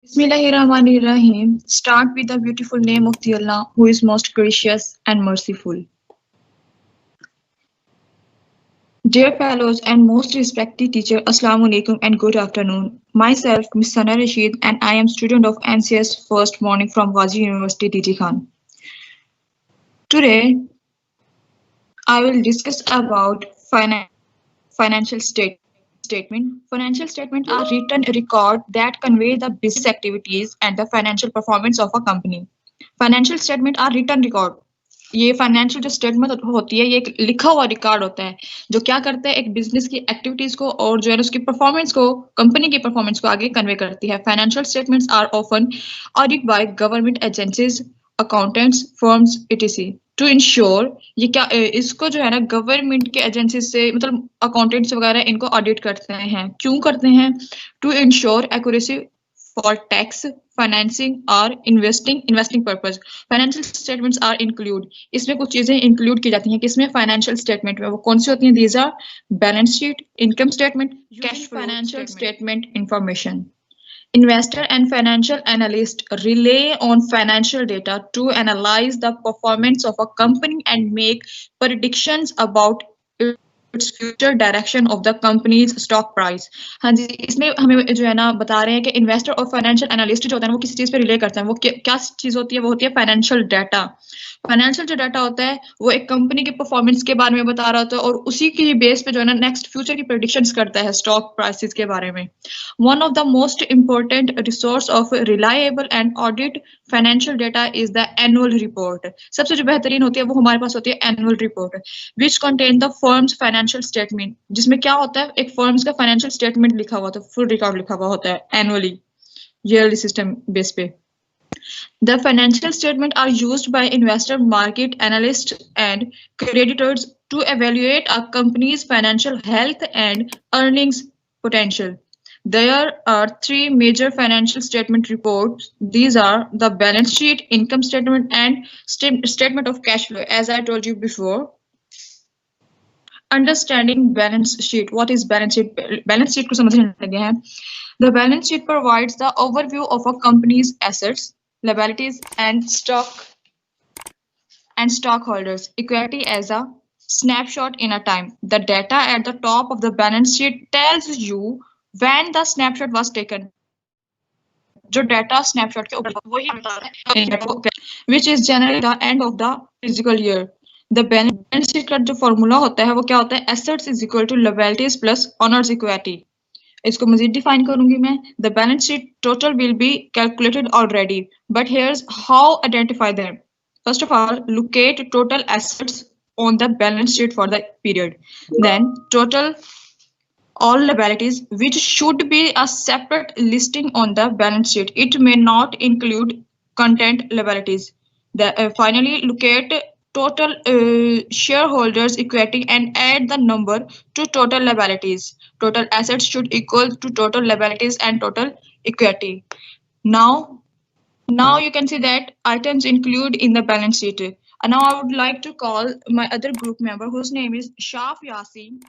Bismillahirrahmanirrahim. Start with the beautiful name of the Allah who is most gracious and merciful. Dear fellows and most respected teacher, Assalamu alaikum and good afternoon. Myself, Ms. Sana Rashid, and I am student of NCS First Morning from Ghazi University, DG Khan. Today, I will discuss about financial statement. Financial statements are written record that convey the business activities and the financial performance of a company. Financial statement are written record. ये financial जो statement होती है ये एक लिखा हुआ record होता है जो क्या करता है एक बिजनेस की एक्टिविटीज को और जो है उसकी परफॉर्मेंस को कंपनी की परफॉर्मेंस को आगे कन्वे करती है financial statements are often audit by government agencies accountants firms ETC to ensure ये क्या इसको जो है ना गवर्नमेंट के एजेंसी से मतलब अकाउंटेंट्स वगैरह इनको ऑडिट करते हैं क्यों करते हैं to ensure accuracy for tax, financing or investing purpose. Financial statements are include. इसमें कुछ चीजें include की जाती हैं किसमें financial statement में वो कौन सी होती हैं these are balance sheet, income statement, cash flow, financial statement information. Investor and financial analysts rely on financial data to analyze the performance of a company and make predictions about its future direction of the company's stock price. हाँ जी इसमें हमें जो है ना बता रहे हैं कि इन्वेस्टर और फाइनेंशियल एनालिस्ट जो होता है वो किस चीज पे रिले करते हैं वो क्या चीज होती है वो होती है फाइनेंशियल डाटा फाइनेंशियल जो डाटा होता है वो एक कंपनी के परफॉर्मेंस के बारे में बता रहा होता है और उसी की बेस पे जो है ना नेक्स्ट फ्यूचर की प्रेडिक्शंस करता है स्टॉक प्राइसेस के बारे में one of the most important resource of reliable and audit financial data is the annual report सबसे जो बेहतरीन होती है वो हमारे पास होती है annual report which contain the firms financial statement जिसमें क्या होता है एक फर्म्स का फाइनेंशियल स्टेटमेंट लिखा हुआ होता है फुल रिकॉर्ड लिखा हुआ होता है एनुअली ईयरली सिस्टम बेस पे The financial statements are used by investor, market analysts, and creditors to evaluate a company's financial health and earnings potential. There are three major financial statement reports. These are the balance sheet, income statement, and statement of cash flow, as I told you before. Understanding balance sheet. What is balance sheet? Balance sheet को समझने लगे हैं. The balance sheet provides the overview of a company's assets, liabilities, and stockholders equity as a snapshot in a time. The data at the top of the balance sheet tells you when the snapshot was taken. जो data snapshot के ऊपर वही बता रहा है which is generally the end of the physical year. The balance sheet का जो formula होता है वो क्या होता है assets is equal to liabilities plus owners equity. इसको मजीद डिफाइन करूंगी मैं the balance sheet total will be calculated already but here's how identify them. First of all, locate total assets on the balance sheet for the period. Then total all liabilities which should be a separate listing on the balance sheet. It may not include content liabilities. Finally, locate total shareholders equity and add the number to total liabilities. Total assets should equal to total liabilities and total equity. Now you can see that items include in the balance sheet. And now I would like to call my other group member whose name is Shaf Yasin.